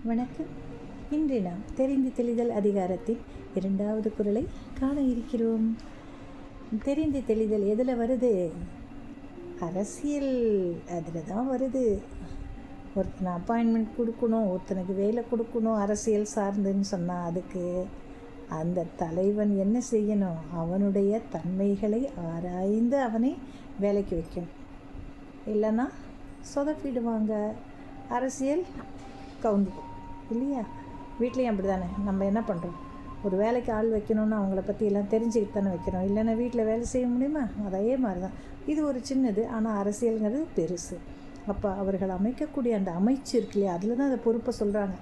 வணக்கம். இன்று நாம் தெரிந்து தெளிதல் அதிகாரத்தின் 2வது குறளை காண இருக்கிறோம். தெரிந்து தெளிதல் எதில் வருது? அரசியல் அதில் தான் வருது. ஒருத்தனை அப்பாயின்மெண்ட் கொடுக்கணும், ஒருத்தனுக்கு வேலை கொடுக்கணும், அரசியல் சார்ந்துன்னு சொன்னால் அதுக்கு அந்த தலைவன் என்ன செய்யணும்? அவனுடைய தன்மைகளை ஆராய்ந்து அவனை வேலைக்கு வைக்கணும். இல்லைன்னா சொதப்பிடுவாங்க, அரசியல் கவுந்துக்கும் இல்லையா? வீட்லேயும் அப்படி தானே. நம்ம என்ன பண்ணுறோம்? ஒரு வேலைக்கு ஆள் வைக்கணும்னு அவங்கள பற்றி எல்லாம் தெரிஞ்சுக்கிட்டு தானே வைக்கிறோம். இல்லைன்னா வீட்டில் வேலை செய்ய முடியுமா? அதே மாதிரி தான் இது ஒரு சின்னது, ஆனால் அரசியலுங்கிறது பெருசு. அப்போ அவர்கள் அமைக்கக்கூடிய அந்த அமைச்சு இருக்கு இல்லையா, அதில் தான் அந்த பொறுப்பை சொல்கிறாங்க.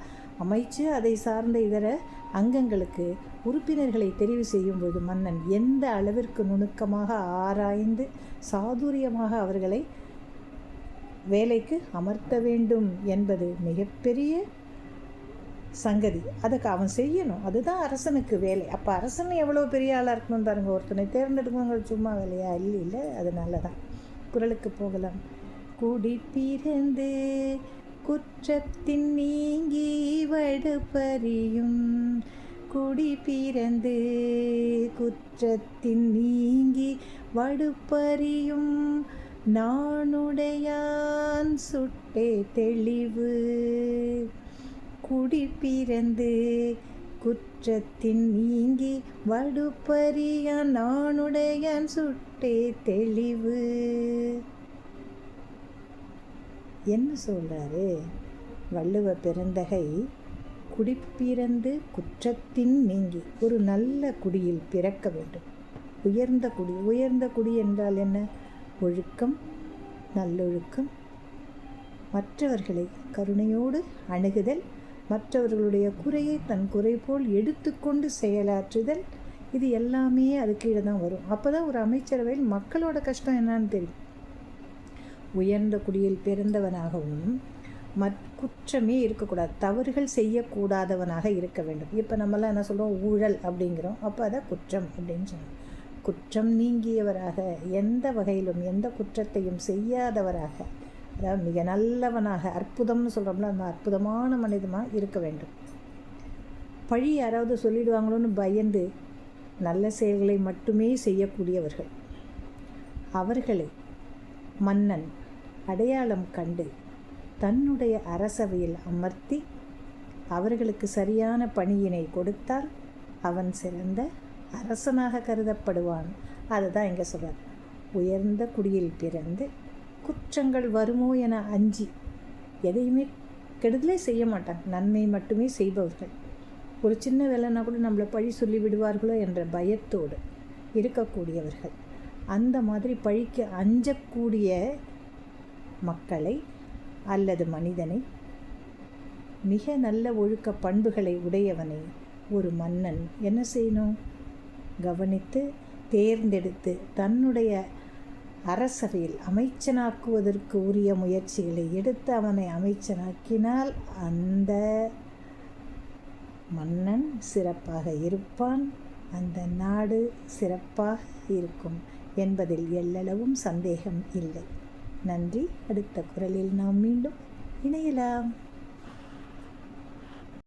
அமைச்சு அதை சார்ந்த இதர அங்கங்களுக்கு உறுப்பினர்களை தெரிவு செய்யும்போது மன்னன் எந்த அளவிற்கு நுணுக்கமாக ஆராய்ந்து சாதுரியமாக அவர்களை வேலைக்கு அமர்த்த வேண்டும் என்பது மிகப்பெரிய சங்கதி. அதுக்கு அவன் செய்யணும். அதுதான் அரசனுக்கு வேலை. அப்போ அரசன் எவ்வளோ பெரிய ஆளாக இருக்கணும்னு பாருங்கள். ஒருத்தனை தேர்ந்தெடுக்கணுங்கிற சும்மா வேலையா? இல்லை. அதனால தான் குறளுக்கு போகலாம். குடி பிறந்து குற்றத்தின் நீங்கி வடுப்பறியும், குடி பிறந்து குற்றத்தின் நீங்கி வடுப்பறியும், நானுடையான் சுட்டே தெளிவு. குடி பிறந்து குற்றத்தின் நீங்கி வடுப்பறியான், நானுடையான் சுட்டே தெளிவு. என்ன சொல்கிறாரு வள்ளுவ பெருந்தகை? குடிப்பிறந்து குற்றத்தின் நீங்கி ஒரு நல்ல குடியில் பிறக்க வேண்டும். உயர்ந்த குடி. உயர்ந்த குடி என்றால் என்ன? ஒழுக்கம், நல்லொழுக்கம், மற்றவர்களை கருணையோடு அணுகுதல், மற்றவர்களுடைய குறையை தன் குறை போல் எடுத்துக்கொண்டு செயலாற்றுதல், இது எல்லாமே அது கீழே தான் வரும். அப்போ தான் ஒரு அமைச்சரவையில் மக்களோட கஷ்டம் என்னான்னு தெரியும். உயர்ந்த குடியில் பிறந்தவனாகவும் குற்றமே இருக்கக்கூடாது, தவறுகள் செய்யக்கூடாதவனாக இருக்க வேண்டும். இப்போ நம்மளாம் என்ன சொல்கிறோம்? ஊழல் அப்படிங்கிறோம். அப்போ அதை குற்றம் அப்படின்னு சொன்னோம். குற்றம் நீங்கியவராக, எந்த வகையிலும் எந்த குற்றத்தையும் செய்யாதவராக, அதாவது மிக நல்லவனாக, அற்புதம்னு சொல்கிறோம்ல, அந்த அற்புதமான மனிதமாக இருக்க வேண்டும். பழி யாராவது சொல்லிடுவாங்களோன்னு பயந்து நல்ல செயல்களை மட்டுமே செய்யக்கூடியவர்கள், அவர்களை மன்னன் அடையாளம் கண்டு தன்னுடைய அரசவையில் அமர்த்தி அவர்களுக்கு சரியான பணியினை கொடுத்தால் அவன் சிறந்த அரசனாக கருதப்படுவான். அதுதான் இங்கே சொல்கிறார். உயர்ந்த குடியில் பிறந்து குற்றங்கள் வருமோ என அஞ்சி எதையுமே கெடுதலே செய்ய மாட்டாங்க, நன்மை மட்டுமே செய்பவர்கள். ஒரு சின்ன வேலைன்னா கூட நம்மளை பழி சொல்லி விடுவார்களோ என்ற பயத்தோடு இருக்கக்கூடியவர்கள். அந்த மாதிரி பழிக்கு அஞ்சக்கூடிய மக்களை அல்லது மனிதனை, மிக நல்ல ஒழுக்க பண்புகளை உடையவனை ஒரு மன்னன் என்ன செய்யணும்? கவனித்து தேர்ந்தெடுத்து தன்னுடைய அரசவையில் அமைச்சனாக்குவதற்கு உரிய முயற்சிகளை எடுத்து அவனை அமைச்சனாக்கினால் அந்த மன்னன் சிறப்பாக இருப்பான், அந்த நாடு சிறப்பாக இருக்கும் என்பதில் எல்லளவும் சந்தேகம் இல்லை. நன்றி. அடுத்த குறளில் நாம் மீண்டும் இணையலாம்.